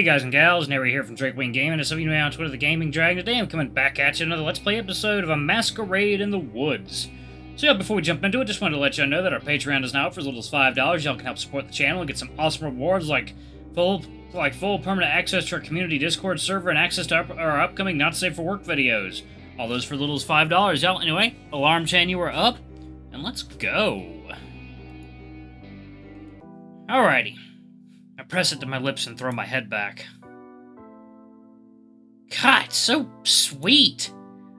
guys and gals, Nary here from Drake Wing Gaming, and some of you know me on Twitter, the Gaming Dragon. Today I'm coming back at you another Let's Play episode of a Masquerade in the Woods. So yeah, before we jump into it, just wanted to let you know that our Patreon is now up for as little as $5. Y'all can help support the channel and get some awesome rewards like full permanent access to our community Discord server and access to our upcoming Not Safe for Work videos. All those for as little as $5, y'all. Anyway, alarm chain, you are up, and let's go. Alrighty. I press it to my lips and throw my head back. God, it's so sweet!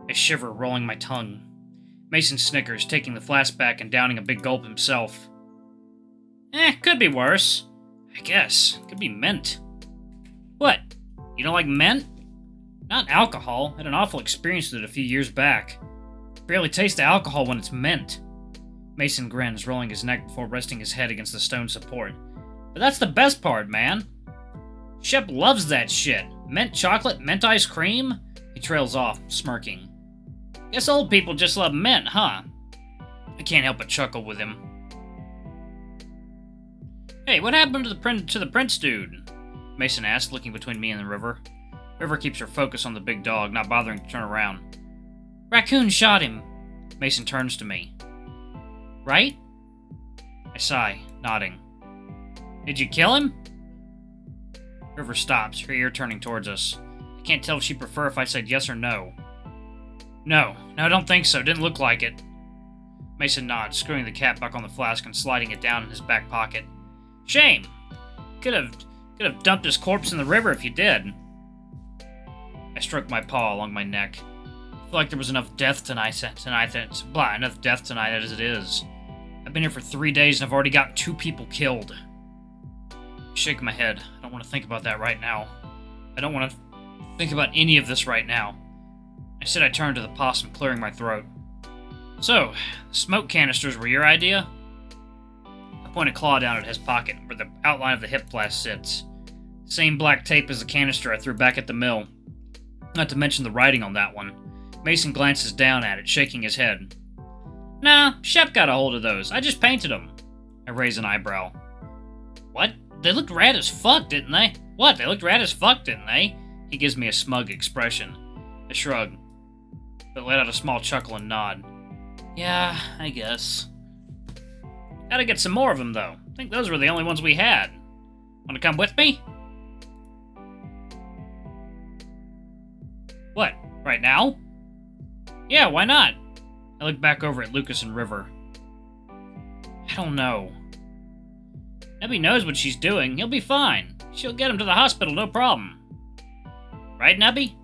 I shiver, rolling my tongue. Mason snickers, taking the flask back and downing a big gulp himself. Could be worse. I guess. Could be mint. What? You don't like mint? Not alcohol. I had an awful experience with it a few years back. Barely taste the alcohol when it's mint. Mason grins, rolling his neck before resting his head against the stone support. But that's the best part, man. Shep loves that shit. Mint chocolate, mint ice cream? He trails off, smirking. Guess old people just love mint, huh? I can't help but chuckle with him. Hey, what happened to the prince dude? Mason asked, looking between me and the river. River keeps her focus on the big dog, not bothering to turn around. Raccoon shot him. Mason turns to me. Right? I sigh, nodding. Did you kill him? River stops, her ear turning towards us. I can't tell if she'd prefer if I said yes or no. No, I don't think so. Didn't look like it. Mason nods, screwing the cap back on the flask and sliding it down in his back pocket. Shame. Could have dumped his corpse in the river if you did. I stroked my paw along my neck. I feel like there was enough death tonight as it is. I've been here for 3 days and I've already got 2 people killed. I shake my head. I don't want to think about that right now. I don't want to think about any of this right now. I said I turned to the possum, clearing my throat. So, the smoke canisters were your idea? I point a claw down at his pocket, where the outline of the hip flask sits. Same black tape as the canister I threw back at the mill. Not to mention the writing on that one. Mason glances down at it, shaking his head. Nah, Shep got a hold of those. I just painted them. I raise an eyebrow. What? They looked rad as fuck, didn't they? What? They looked rad as fuck, didn't they? He gives me a smug expression. I shrug, but let out a small chuckle and nod. Yeah, I guess. Gotta get some more of them, though. I think those were the only ones we had. Wanna come with me? What? Right now? Yeah, why not? I look back over at Lucas and River. I don't know. Nebby knows what she's doing. He'll be fine. She'll get him to the hospital, no problem. Right, Nebby?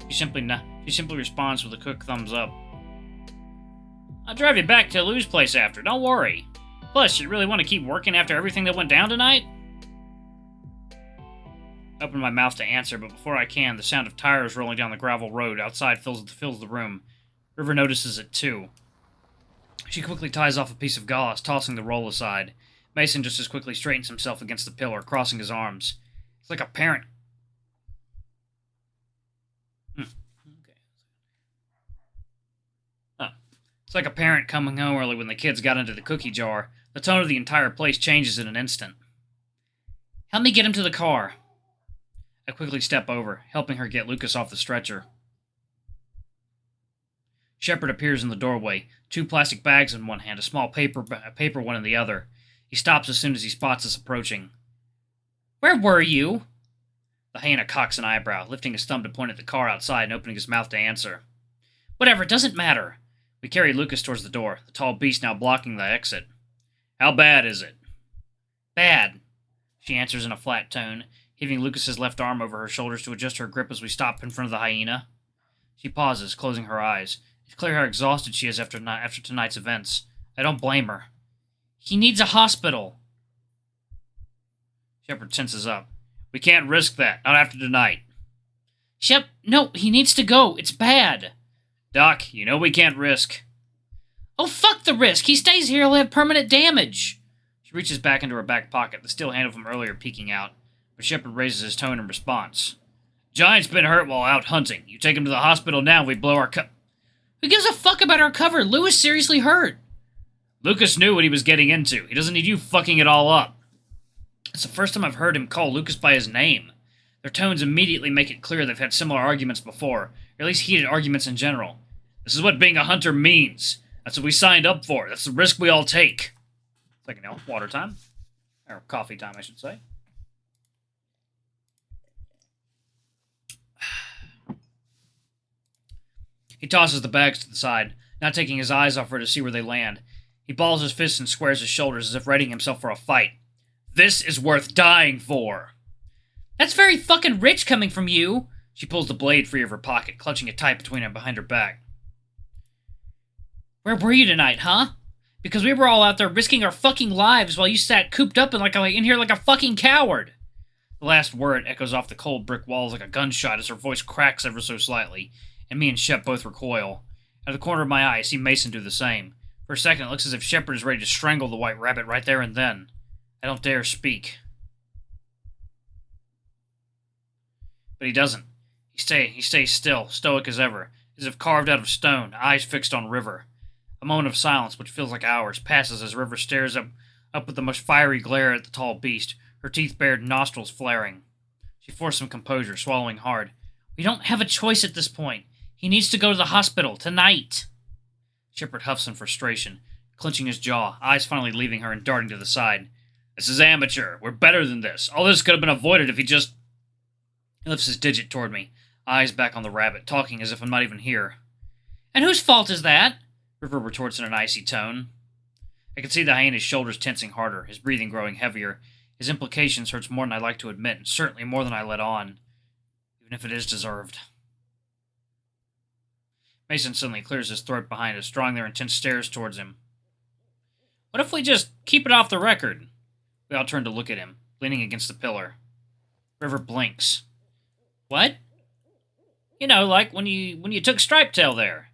She simply responds with a quick thumbs up. I'll drive you back to Lou's place after, don't worry. Plus, you really want to keep working after everything that went down tonight? I open my mouth to answer, but before I can, the sound of tires rolling down the gravel road outside fills the room. River notices it too. She quickly ties off a piece of gauze, tossing the roll aside. Mason just as quickly straightens himself against the pillar, crossing his arms. It's like a parent. It's like a parent coming home early when the kids got into the cookie jar. The tone of the entire place changes in an instant. Help me get him to the car. I quickly step over, helping her get Lucas off the stretcher. Shepard appears in the doorway, 2 plastic bags in one hand, a small paper one in the other. He stops as soon as he spots us approaching. Where were you? The hyena cocks an eyebrow, lifting his thumb to point at the car outside and opening his mouth to answer. Whatever, it doesn't matter. We carry Lucas towards the door, the tall beast now blocking the exit. How bad is it? Bad, she answers in a flat tone, heaving Lucas's left arm over her shoulders to adjust her grip as we stop in front of the hyena. She pauses, closing her eyes. It's clear how exhausted she is after tonight's events. I don't blame her. He needs a hospital. Shepard tenses up. We can't risk that, not after tonight. Shep, no, he needs to go. It's bad. Doc, you know we can't risk. Oh, fuck the risk. He stays here, he'll have permanent damage. She reaches back into her back pocket, the steel handle from earlier peeking out, but Shepard raises his tone in response. Giant's been hurt while out hunting. You take him to the hospital now, we blow our Who gives a fuck about our cover? Lou is seriously hurt. Lucas knew what he was getting into. He doesn't need you fucking it all up. It's the first time I've heard him call Lucas by his name. Their tones immediately make it clear they've had similar arguments before, or at least heated arguments in general. This is what being a hunter means. That's what we signed up for. That's the risk we all take. It's like, water time. Or coffee time, I should say. He tosses the bags to the side, not taking his eyes off her to see where they land. He balls his fists and squares his shoulders as if readying himself for a fight. This is worth dying for. That's very fucking rich coming from you. She pulls the blade free of her pocket, clutching it tight between her behind her back. Where were you tonight, huh? Because we were all out there risking our fucking lives while you sat cooped up in here like a fucking coward. The last word echoes off the cold brick walls like a gunshot as her voice cracks ever so slightly, and me and Shep both recoil. Out of the corner of my eye, I see Mason do the same. For a second, it looks as if Shepard is ready to strangle the white rabbit right there and then. I don't dare speak. But he doesn't. He stays still, stoic as ever, as if carved out of stone, eyes fixed on River. A moment of silence, which feels like hours, passes as River stares up with the most fiery glare at the tall beast, her teeth-bared nostrils flaring. She forced some composure, swallowing hard. We don't have a choice at this point. He needs to go to the hospital, tonight. Shepard huffs in frustration, clenching his jaw, eyes finally leaving her and darting to the side. This is amateur. We're better than this. All this could have been avoided if he just... He lifts his digit toward me, eyes back on the rabbit, talking as if I'm not even here. And whose fault is that? River retorts in an icy tone. I can see the hyena's shoulders tensing harder, his breathing growing heavier. His implications hurts more than I'd like to admit, and certainly more than I let on, even if it is deserved. Mason suddenly clears his throat behind us, drawing their intense stares towards him. What if we just keep it off the record? We all turn to look at him, leaning against the pillar. River blinks. What? You know, like when you took Stripetail there.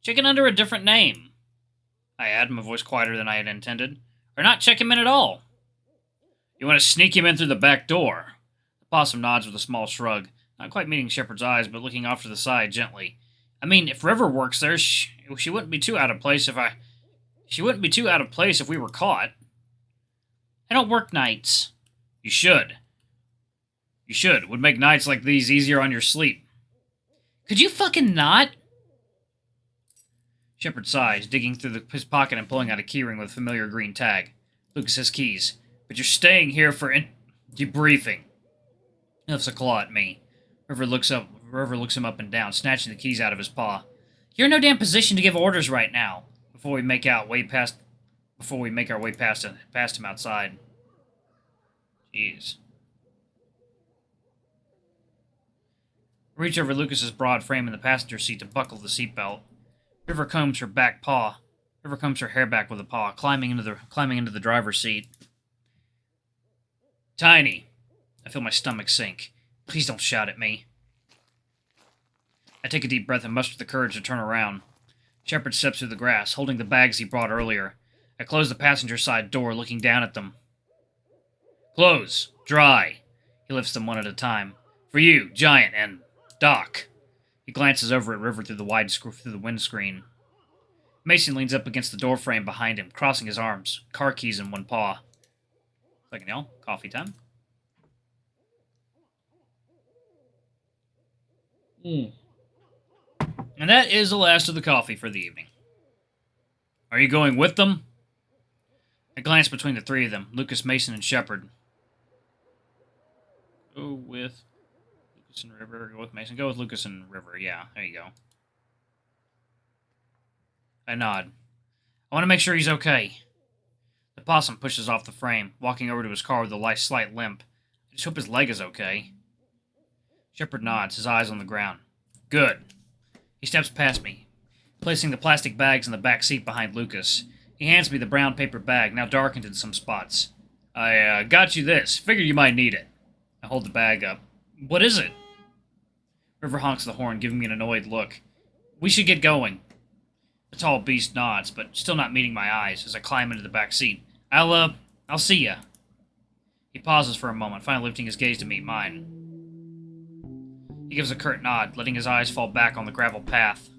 Chicken under a different name. I add, my voice quieter than I had intended. Or not check him in at all. You want to sneak him in through the back door? The possum nods with a small shrug, not quite meeting Shepard's eyes, but looking off to the side gently. I mean, if River works there, she wouldn't be too out of place if we were caught. I don't work nights. You should. You should. Would make nights like these easier on your sleep. Could you fucking not? Shepard sighs, digging through his pocket and pulling out a keyring with a familiar green tag. Lucas has keys. But you're staying here for debriefing. He lifts a claw at me. River looks him up and down, snatching the keys out of his paw. You're in no damn position to give orders right now. Before we make our way past him outside. Jeez. I reach over Lucas's broad frame in the passenger seat to buckle the seatbelt. River combs her hair back with a paw, climbing into the driver's seat. Tiny. I feel my stomach sink. Please don't shout at me. I take a deep breath and muster the courage to turn around. Shepard steps through the grass, holding the bags he brought earlier. I close the passenger side door, looking down at them. Close. Dry. He lifts them one at a time. For you, Giant, and Doc. He glances over at River through the windscreen. Mason leans up against the doorframe behind him, crossing his arms, car keys in one paw. Second, y'all. Coffee time. And that is the last of the coffee for the evening. Are you going with them? I glance between the three of them, Lucas, Mason, and Shepard. Go with Lucas and River. Go with Mason. Go with Lucas and River. Yeah, there you go. I nod. I want to make sure he's okay. The possum pushes off the frame, walking over to his car with a slight limp. I just hope his leg is okay. Shepard nods, his eyes on the ground. Good. He steps past me, placing the plastic bags in the back seat behind Lucas. He hands me the brown paper bag, now darkened in some spots. I got you this. Figured you might need it. I hold the bag up. What is it? River honks the horn, giving me an annoyed look. We should get going. The tall beast nods, but still not meeting my eyes, as I climb into the back seat. I'll see ya. He pauses for a moment, finally lifting his gaze to meet mine. He gives a curt nod, letting his eyes fall back on the gravel path.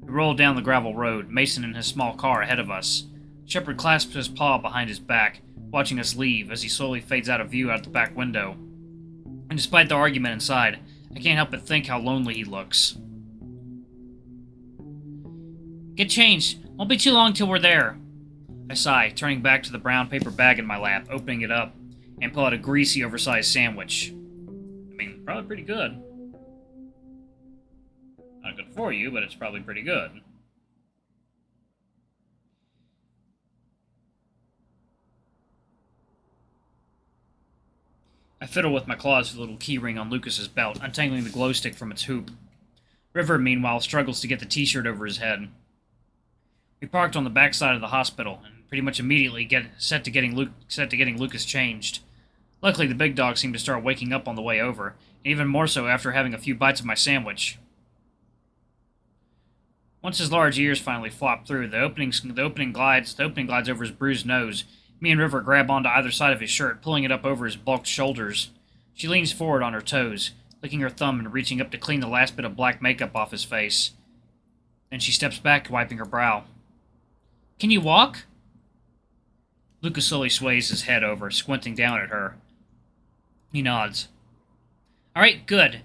We roll down the gravel road, Mason in his small car ahead of us. Shepard clasps his paw behind his back, watching us leave as he slowly fades out of view out the back window. And despite the argument inside, I can't help but think how lonely he looks. Get changed. Won't be too long till we're there. I sigh, turning back to the brown paper bag in my lap, opening it up, and pull out a greasy, oversized sandwich. I mean, probably pretty good. Not good for you, but it's probably pretty good. I fiddle with my claws for the little keyring on Lucas's belt, untangling the glow stick from its hoop. River, meanwhile, struggles to get the t-shirt over his head. We parked on the backside of the hospital, and pretty much immediately get set to getting Lucas changed. Luckily, the big dog seemed to start waking up on the way over, and even more so after having a few bites of my sandwich. Once his large ears finally flop through, the opening glides over his bruised nose. Me and River grab onto either side of his shirt, pulling it up over his bulked shoulders. She leans forward on her toes, licking her thumb and reaching up to clean the last bit of black makeup off his face. Then she steps back, wiping her brow. Can you walk? Lucas slowly sways his head over, squinting down at her. He nods. Alright, good.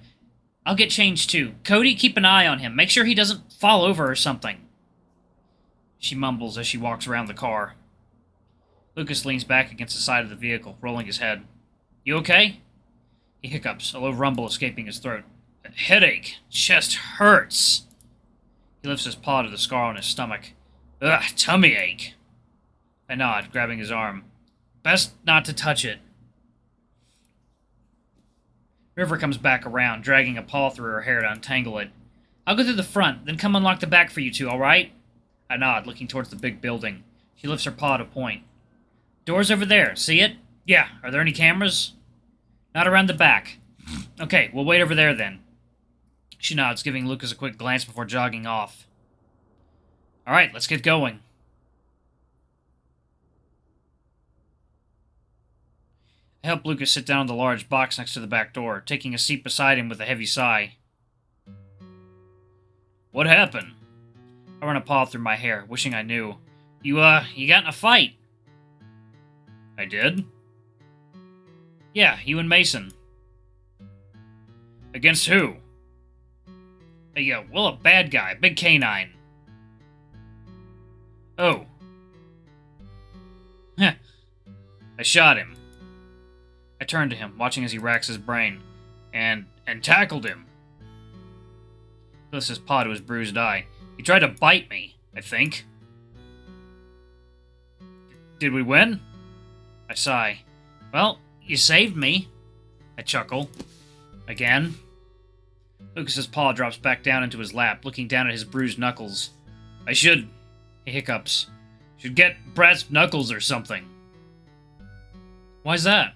I'll get changed too. Cody, keep an eye on him. Make sure he doesn't fall over or something. She mumbles as she walks around the car. Lucas leans back against the side of the vehicle, rolling his head. You okay? He hiccups, a low rumble escaping his throat. Headache. Chest hurts. He lifts his paw to the scar on his stomach. Ugh, tummy ache. I nod, grabbing his arm. Best not to touch it. River comes back around, dragging a paw through her hair to untangle it. I'll go through the front, then come unlock the back for you two, alright? I nod, looking towards the big building. She lifts her paw to point. Door's over there, see it? Yeah, are there any cameras? Not around the back. Okay, we'll wait over there then. She nods, giving Lucas a quick glance before jogging off. Alright, let's get going. I help Lucas sit down on the large box next to the back door, taking a seat beside him with a heavy sigh. What happened? I run a paw through my hair, wishing I knew. You got in a fight. I did? Yeah, you and Mason. Against who? A bad guy, big canine. Oh. Heh. I shot him. I turned to him, watching as he racks his brain, and tackled him. He lifts his paw to his bruised eye. He tried to bite me, I think. Did we win? I sigh. Well, you saved me. I chuckle. Again. Lucas's paw drops back down into his lap, looking down at his bruised knuckles. He hiccups. Should get brass knuckles or something. Why's that?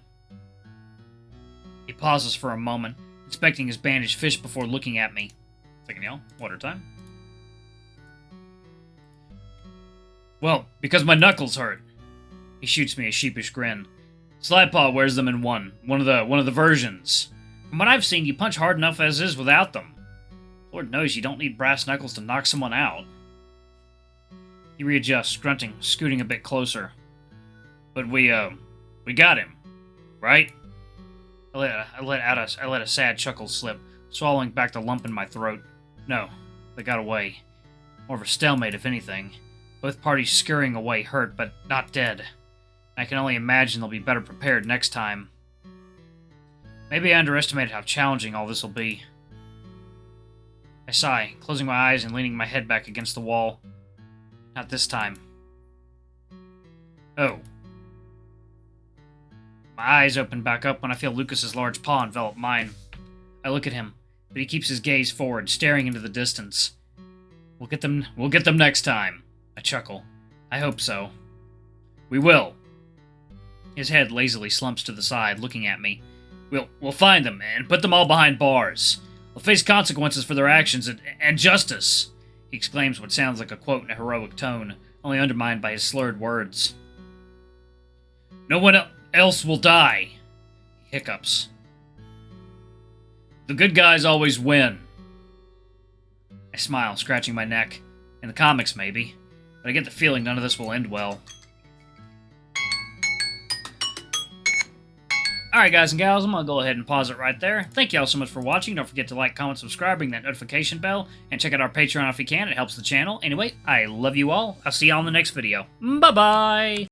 He pauses for a moment, inspecting his bandaged fist before looking at me. Second yell, water time. Well, because my knuckles hurt. He shoots me a sheepish grin. Slidepaw wears them in one of the versions. From what I've seen, you punch hard enough as is without them. Lord knows you don't need brass knuckles to knock someone out. He readjusts, grunting, scooting a bit closer. But we got him, right? I let a sad chuckle slip, swallowing back the lump in my throat. No, they got away. More of a stalemate, if anything. Both parties scurrying away, hurt, but not dead. I can only imagine they'll be better prepared next time. Maybe I underestimated how challenging all this will be. I sigh, closing my eyes and leaning my head back against the wall. Not this time. Oh. My eyes open back up when I feel Lucas's large paw envelop mine. I look at him, but he keeps his gaze forward, staring into the distance. We'll get them next time. I chuckle. I hope so. We will. His head lazily slumps to the side, looking at me. We'll find them and put them all behind bars. We'll face consequences for their actions and justice. He exclaims what sounds like a quote in a heroic tone, only undermined by his slurred words. No one else will die. He hiccups. The good guys always win. I smile, scratching my neck. In the comics, maybe. But I get the feeling none of this will end well. Alright guys and gals, I'm going to go ahead and pause it right there. Thank you all so much for watching. Don't forget to like, comment, subscribe, ring that notification bell, and check out our Patreon if you can. It helps the channel. Anyway, I love you all. I'll see you all in the next video. Bye-bye!